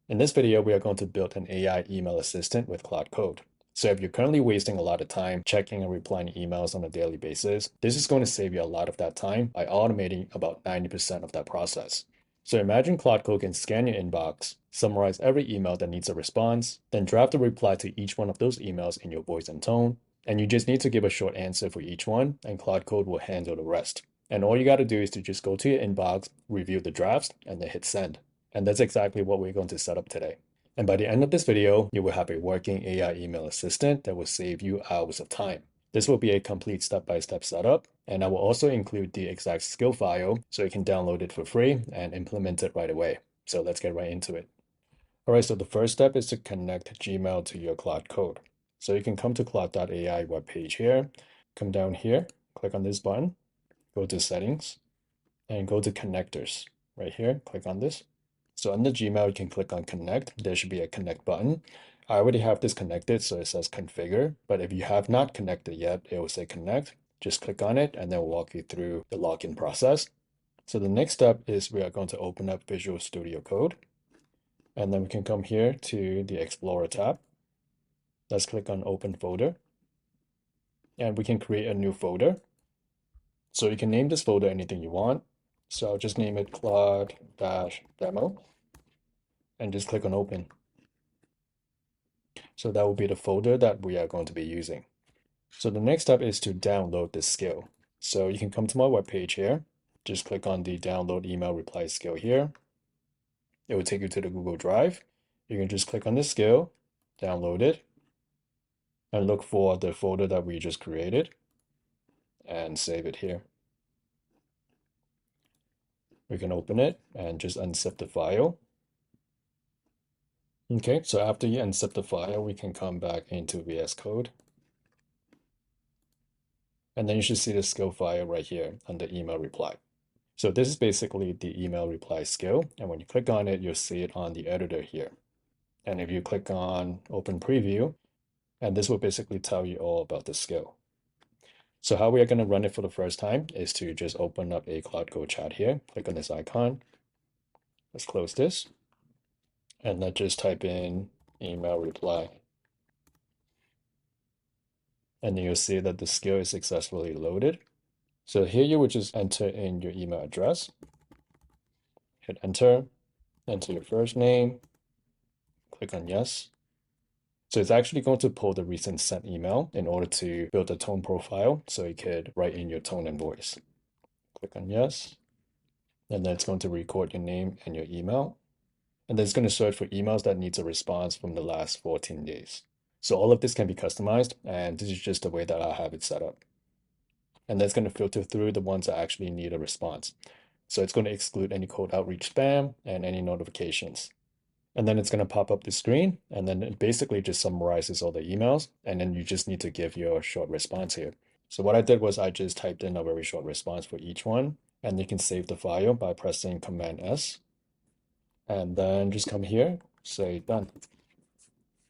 In this video, we are going to build an AI email assistant with Claude Code. So if you're currently wasting a lot of time checking and replying emails on a daily basis, this is going to save you a lot of that time by automating about 90% of that process. So imagine Claude Code can scan your inbox, summarize every email that needs a response, then draft a reply to each one of those emails in your voice and tone, and you just need to give a short answer for each one, and Claude Code will handle the rest. And all you got to do is to just go to your inbox, review the drafts, and then hit send. And that's exactly what we're going to set up today. And by the end of this video, you will have a working AI email assistant that will save you hours of time. This will be a complete step-by-step setup, and I will also include the exact skill file so you can download it for free and implement it right away. So let's get right into it. All right, so the first step is to connect Gmail to your Claude Code. So you can come to Claude.ai webpage here, come down here, click on this button, go to settings, and go to connectors. Right here, click on this. So under Gmail, you can click on connect. There should be a connect button. I already have this connected, so it says configure. But if you have not connected yet, it will say connect. Just click on it and then we'll walk you through the login process. So the next step is we are going to open up Visual Studio Code. And then we can come here to the Explorer tab. Let's click on Open Folder. And we can create a new folder. So you can name this folder anything you want. So I'll just name it Claude-demo and just click on open. So that will be the folder that we are going to be using. So the next step is to download this skill. So you can come to my webpage here, just click on the download email reply skill here. It will take you to the Google Drive. You can just click on this skill, download it, and look for the folder that we just created and save it here. We can open it and just unzip the file. Okay, so after you unzip the file, we can come back into VS Code. And then you should see the skill file right here under email reply. So this is basically the email reply skill. And when you click on it, you'll see it on the editor here. And if you click on open preview, and this will basically tell you all about the skill. So how we are going to run it for the first time is to just open up a Claude Code chat here. Click on this icon. Let's close this. And let's just type in email reply. And then you'll see that the skill is successfully loaded. So here you would just enter in your email address, hit enter, enter your first name, click on yes. So it's actually going to pull the recent sent email in order to build a tone profile so you could write in your tone and voice. Click on yes. And then it's going to record your name and your email. And then it's going to search for emails that needs a response from the last 14 days. So all of this can be customized, and this is just the way that I have it set up. And that's going to filter through the ones that actually need a response. So it's going to exclude any cold outreach spam and any notifications. And then it's going to pop up the screen, and then it basically just summarizes all the emails, and then you just need to give your short response here. So what I did was I just typed in a very short response for each one, and you can save the file by pressing Command S. And then just come here, say done.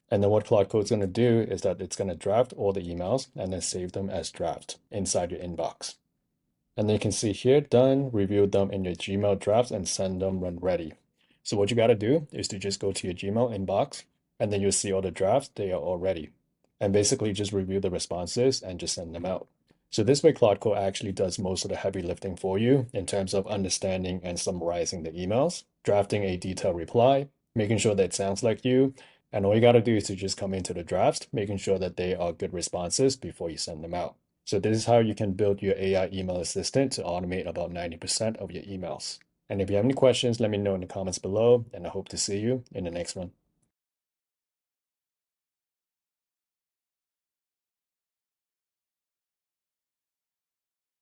And then what Claude Code is going to do is that it's going to draft all the emails and then save them as draft inside your inbox. And then you can see here, done, review them in your Gmail drafts and send them when ready. So what you got to do is to just go to your Gmail inbox and then you'll see all the drafts, they are all ready. And basically just review the responses and just send them out. So this way Claude Code actually does most of the heavy lifting for you in terms of understanding and summarizing the emails, drafting a detailed reply, making sure that it sounds like you, and all you got to do is to just come into the drafts, making sure that they are good responses before you send them out. So this is how you can build your AI email assistant to automate about 90% of your emails. And if you have any questions, let me know in the comments below, and I hope to see you in the next one.